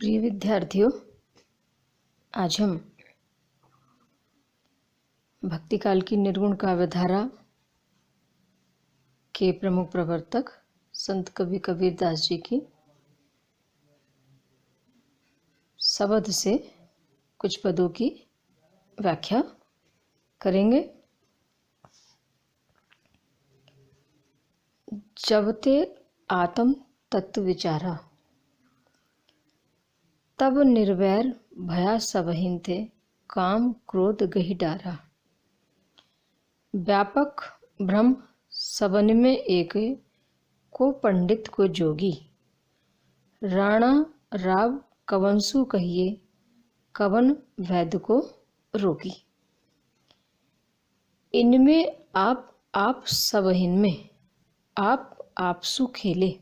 प्रिय विद्यार्थियों, आज हम भक्तिकाल की निर्गुण काव्यधारा के प्रमुख प्रवर्तक संत कवि कबीरदास जी की शब्द से कुछ पदों की व्याख्या करेंगे। जब ते आत्म तत्व विचारा, तब निर्वैर भया सबहिन थे, काम क्रोध गहि डारा। व्यापक ब्रह्म सबन में एक, को पंडित को जोगी। राणा राव कवंसु कहिए, कवन वैद्य को रोगी। इनमें आप सबहिन में आप आपसु खेले।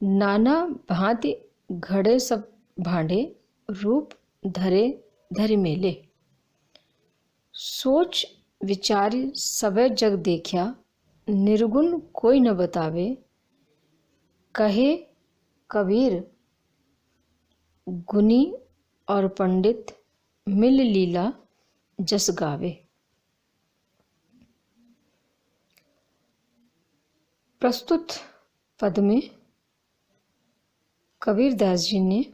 नाना भांति घड़े सब भांडे, रूप धरे धरि मेले। सोच विचारी सबे जग देखा, निर्गुण कोई न बतावे। कहे कबीर गुनी और पंडित, मिल लीला जस गावे। प्रस्तुत पद में कबीरदास जी ने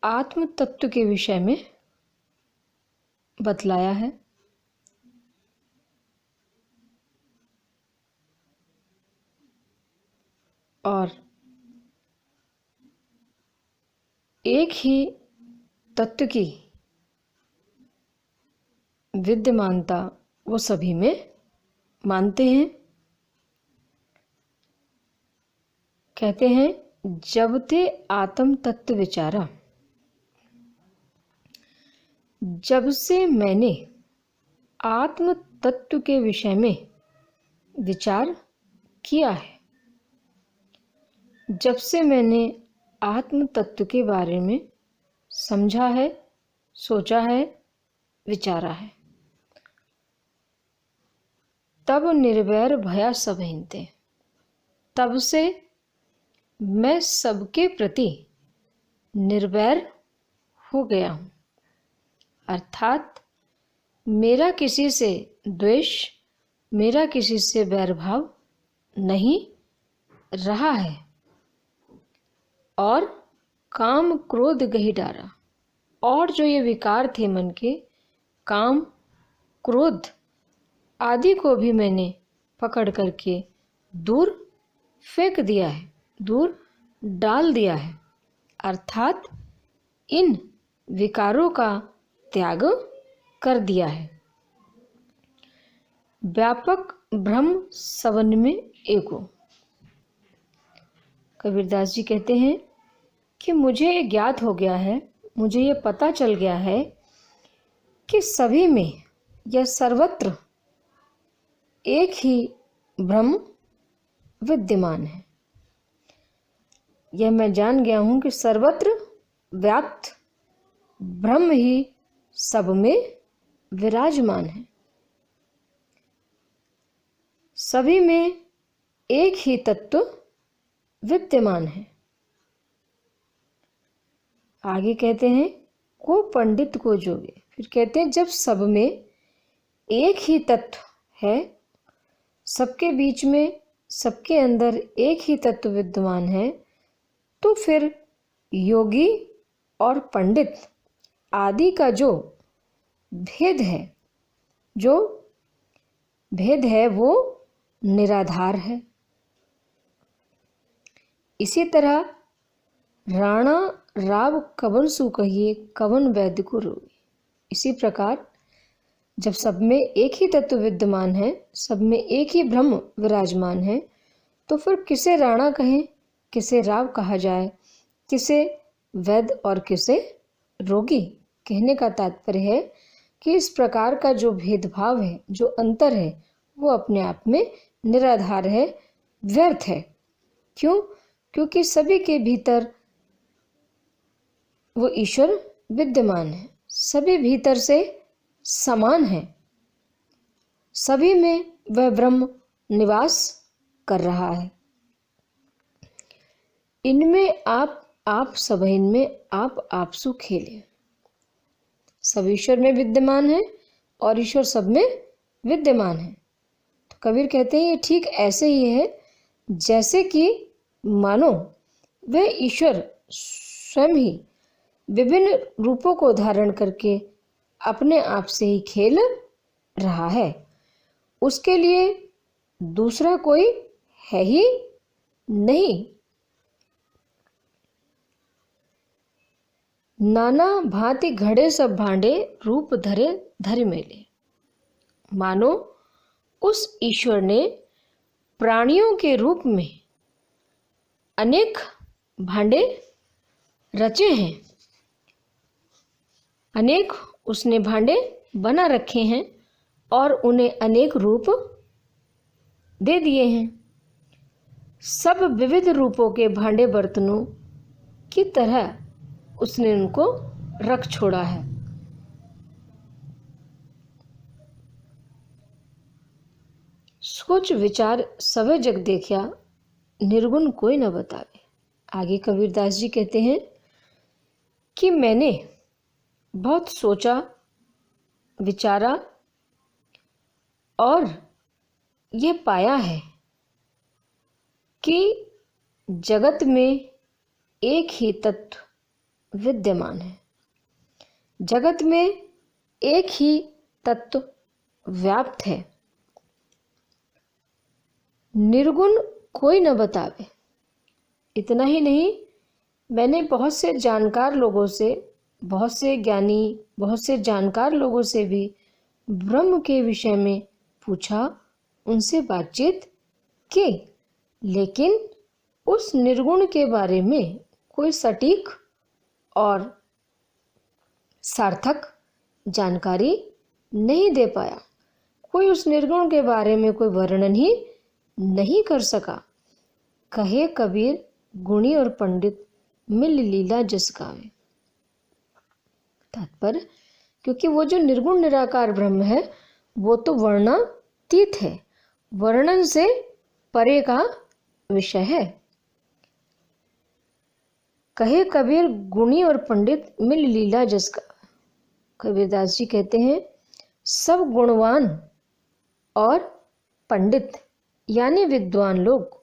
आत्म तत्व के विषय में बतलाया है। और एक ही तत्व की विद्यमानता वो सभी में मानते हैं। कहते हैं, जब ते आत्म तत्व विचारा, जब से मैंने आत्म तत्व के विषय में विचार किया है, जब से मैंने आत्म तत्व के बारे में समझा है, सोचा है, विचारा है, तब निर्वैर भया सबहिन थे, तब से मैं सबके प्रति निर्वैर हो गया हूँ। अर्थात मेरा किसी से द्वेष, मेरा किसी से वैरभाव नहीं रहा है। और काम क्रोध गहि डारा, और जो ये विकार थे मन के, काम क्रोध आदि को भी मैंने पकड़ करके दूर फेंक दिया है, दूर डाल दिया है। अर्थात इन विकारों का त्याग कर दिया है। व्यापक ब्रह्म सबन में एको। कबीरदास जी कहते हैं कि मुझे ये ज्ञात हो गया है, मुझे ये पता चल गया है कि सभी में या सर्वत्र एक ही ब्रह्म विद्यमान है। यह मैं जान गया हूँ कि सर्वत्र व्याप्त ब्रह्म ही सब में विराजमान है। सभी में एक ही तत्व विद्यमान है। आगे कहते हैं, को पंडित को जोगे। फिर कहते हैं, जब सब में एक ही तत्व है, सबके बीच में, सबके अंदर एक ही तत्व विद्यमान है, तो फिर योगी और पंडित आदि का जो भेद है वो निराधार है। इसी तरह राणा राव कवंसु कहिए, कवन वैद्य को रोगी। इसी प्रकार जब सब में एक ही तत्व विद्यमान है, सब में एक ही ब्रह्म विराजमान है, तो फिर किसे राणा कहें, किसे राव कहा जाए, किसे वैद्य और किसे रोगी। कहने का तात्पर्य है कि इस प्रकार का जो भेदभाव है, जो अंतर है, वो अपने आप में निराधार है, व्यर्थ है। क्यों? क्योंकि सभी के भीतर वो ईश्वर विद्यमान है, सभी भीतर से समान है, सभी में वह ब्रह्म निवास कर रहा है। इनमें आप सब इनमें आप आपसु खेले। सब ईश्वर में विद्यमान है और ईश्वर सब में विद्यमान है। तो कबीर कहते हैं ये ठीक ऐसे ही है जैसे कि मानो वह ईश्वर स्वयं ही विभिन्न रूपों को धारण करके अपने आप से ही खेल रहा है, उसके लिए दूसरा कोई है ही नहीं। नाना भांति घड़े सब भांडे रूप धरे धर मेले। मानो उस ईश्वर ने प्राणियों के रूप में अनेक भांडे रचे हैं, अनेक उसने भांडे बना रखे हैं और उन्हें अनेक रूप दे दिए हैं। सब विविध रूपों के भांडे बर्तनों की तरह उसने उनको रख छोड़ा है। सोच विचार सवे जग देखा, निर्गुण कोई न बतावे। आगे कबीरदास जी कहते हैं कि मैंने बहुत सोचा विचारा और यह पाया है कि जगत में एक ही तत्व विद्यमान है, जगत में एक ही तत्व व्याप्त है, निर्गुण कोई न बतावे। इतना ही नहीं, मैंने बहुत से जानकार लोगों से, बहुत से ज्ञानी, बहुत से जानकार लोगों से भी ब्रह्म के विषय में पूछा, उनसे बातचीत की, लेकिन उस निर्गुण के बारे में कोई सटीक और सार्थक जानकारी नहीं दे पाया। कोई उस निर्गुण के बारे में कोई वर्णन ही नहीं कर सका। कहे कबीर गुणी और पंडित मिल लीला जस गावे। तात्पर्य, क्योंकि वो जो निर्गुण निराकार ब्रह्म है वो तो वर्णातीत है, वर्णन से परे का विषय है। कहे कबीर गुणी और पंडित मिल लीला जस गावे। कबीरदास जी कहते हैं सब गुणवान और पंडित यानी विद्वान लोग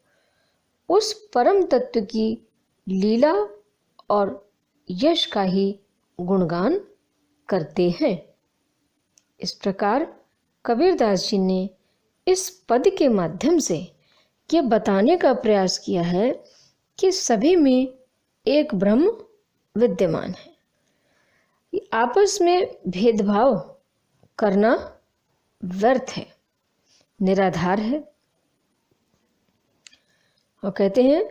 उस परम तत्व की लीला और यश का ही गुणगान करते हैं। इस प्रकार कबीरदास जी ने इस पद के माध्यम से ये बताने का प्रयास किया है कि सभी में एक ब्रह्म विद्यमान है। आपस में भेदभाव करना व्यर्थ है, निराधार है। और कहते हैं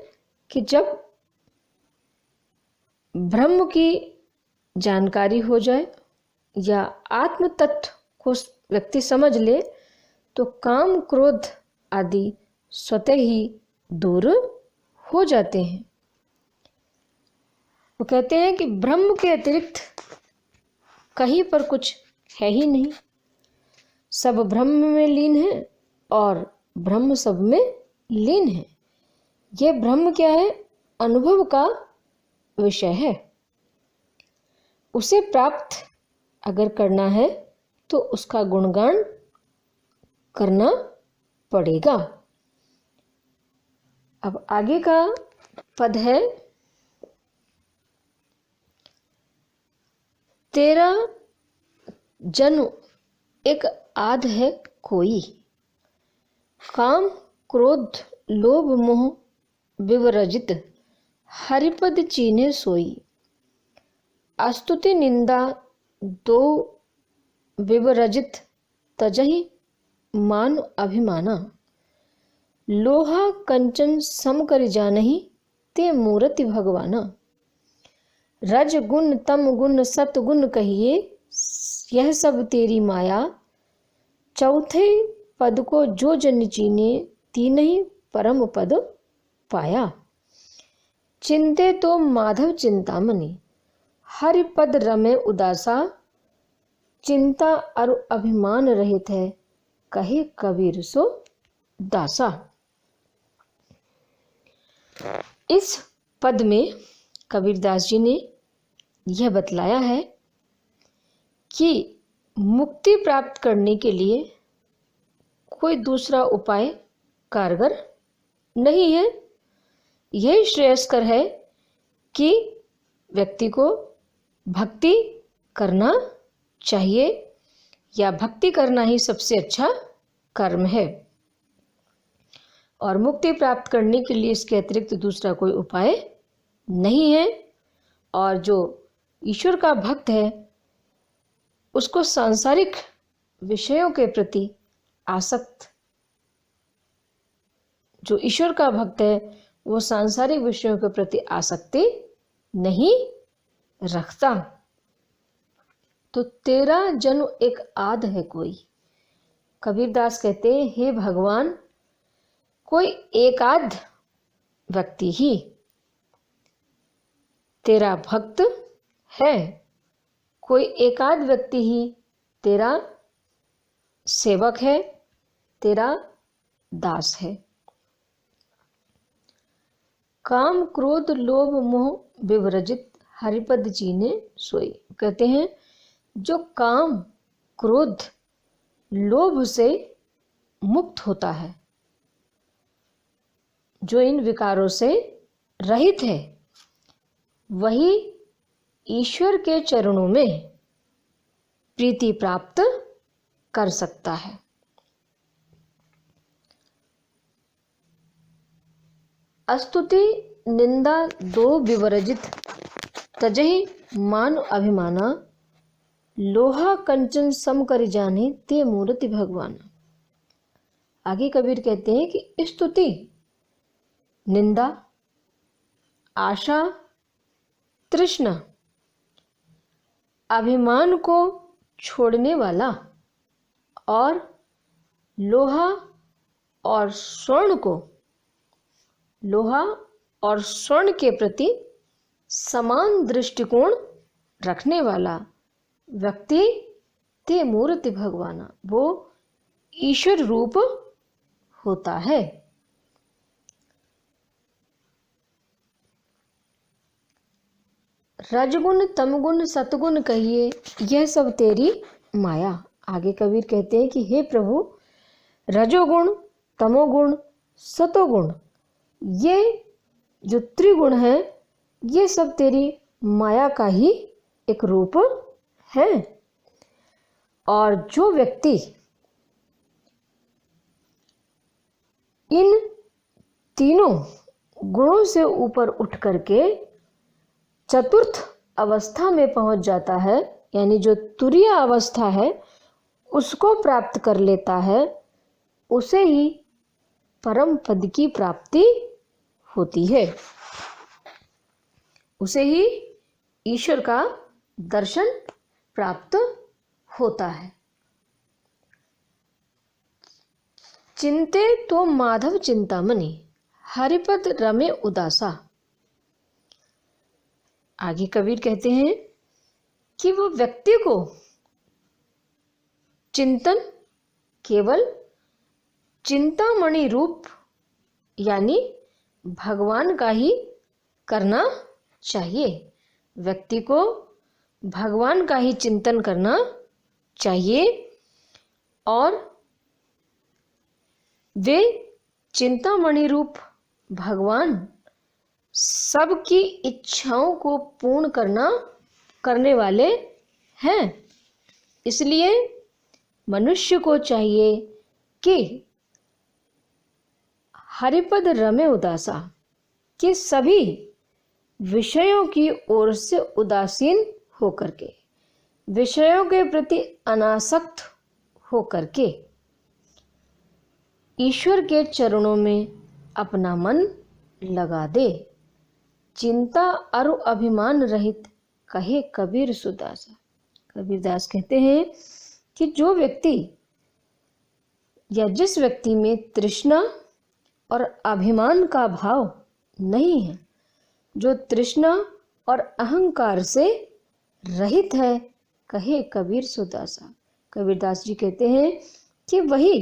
कि जब ब्रह्म की जानकारी हो जाए या आत्म तत्व को व्यक्ति समझ ले तो काम क्रोध आदि स्वतः ही दूर हो जाते हैं। वो कहते हैं कि ब्रह्म के अतिरिक्त कहीं पर कुछ है ही नहीं, सब ब्रह्म में लीन है और ब्रह्म सब में लीन है। ये ब्रह्म क्या है? अनुभव का विषय है। उसे प्राप्त अगर करना है तो उसका गुणगान करना पड़ेगा। अब आगे का पद है, तेरा जन्म एक आध है कोई, काम क्रोध लोभ मोह विवरजित हरिपद चीने सोई, अस्तुति निंदा दो विवरजित तजहि मान अभिमाना, लोहा कंचन सम कर जानहि ते मूर्ति भगवाना, रज गुण तम गुण सत गुण कहिए यह सब तेरी माया, चौथे पद को जो जन चीने तीन ही परम पद पाया, चिंते तो माधव चिंतामणि हरि पद रमे उदासा, चिंता और अभिमान रहित है कहे कबीर सो दासा। इस पद में कबीरदास जी ने यह बतलाया है कि मुक्ति प्राप्त करने के लिए कोई दूसरा उपाय कारगर नहीं है। यही श्रेयस्कर है कि व्यक्ति को भक्ति करना चाहिए, या भक्ति करना ही सबसे अच्छा कर्म है, और मुक्ति प्राप्त करने के लिए इसके अतिरिक्त दूसरा कोई उपाय नहीं है। और जो ईश्वर का भक्त है उसको सांसारिक विषयों के प्रति जो ईश्वर का भक्त है वो सांसारिक विषयों के प्रति आसक्ति नहीं रखता। तो तेरा जन्म एक आध है कोई। कबीरदास कहते हैं, हे भगवान, कोई एकाध व्यक्ति ही तेरा भक्त है, कोई एकाध व्यक्ति ही तेरा सेवक है, तेरा दास है। काम क्रोध लोभ मोह विवर्जित हरिपद जी ने सोई। कहते हैं जो काम क्रोध लोभ से मुक्त होता है, जो इन विकारों से रहित है, वही ईश्वर के चरणों में प्रीति प्राप्त कर सकता है। स्तुति निंदा दो विवर्जित तजहि मान अभिमाना लोहा कंचन सम कर जाने ते मूर्ति भगवान। आगे कबीर कहते हैं कि स्तुति निंदा आशा तृष्णा अभिमान को छोड़ने वाला और लोहा और स्वर्ण के प्रति समान दृष्टिकोण रखने वाला व्यक्ति ते मूर्ति भगवाना, वो ईश्वर रूप होता है। रजगुण तमगुण सतगुण कहिए यह सब तेरी माया। आगे कबीर कहते हैं कि हे प्रभु, रजोगुण तमोगुण सतोगुण ये जो त्रिगुण है ये सब तेरी माया का ही एक रूप है। और जो व्यक्ति इन तीनों गुणों से ऊपर उठ करके चतुर्थ अवस्था में पहुंच जाता है, यानी जो तुरीय अवस्था है उसको प्राप्त कर लेता है, उसे ही परम पद की प्राप्ति होती है, उसे ही ईश्वर का दर्शन प्राप्त होता है। चिंते तो माधव चिंतामणि हरिपद रमे उदासा। आगे कबीर कहते हैं कि वो व्यक्ति को चिंतन केवल चिंतामणि रूप यानी भगवान का ही करना चाहिए। व्यक्ति को भगवान का ही चिंतन करना चाहिए और वे चिंतामणि रूप भगवान सबकी इच्छाओं को पूर्ण करने वाले हैं। इसलिए मनुष्य को चाहिए कि हरिपद रमे उदासा, कि सभी विषयों की ओर से उदासीन होकर के, विषयों के प्रति अनासक्त होकर के ईश्वर के चरणों में अपना मन लगा दे। चिंता अरु अभिमान रहित कहे कबीर सुदासा। कबीरदास कहते हैं कि जो व्यक्ति या जिस व्यक्ति में तृष्णा और अभिमान का भाव नहीं है, जो तृष्णा और अहंकार से रहित है, कहे कबीर सुदासा। कबीरदास जी कहते हैं कि वही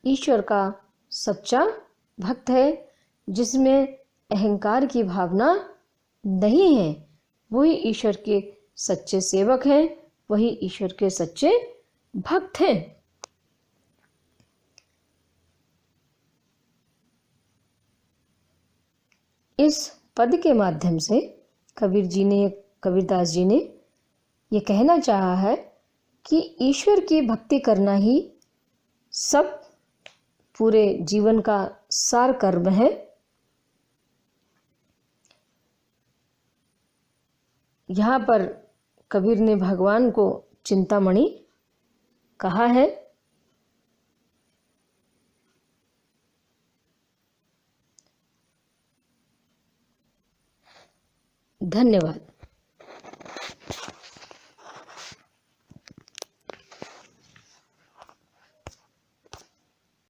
ईश्वर का सच्चा भक्त है, जिसमें अहंकार की भावना नहीं हैं, वही ईश्वर के सच्चे सेवक हैं, वही ईश्वर के सच्चे भक्त हैं। इस पद के माध्यम से कबीरदास जी ने ये कहना चाहा है कि ईश्वर की भक्ति करना ही सब पूरे जीवन का सार कर्म है। यहाँ पर कबीर ने भगवान को चिंतामणि कहा है। धन्यवाद।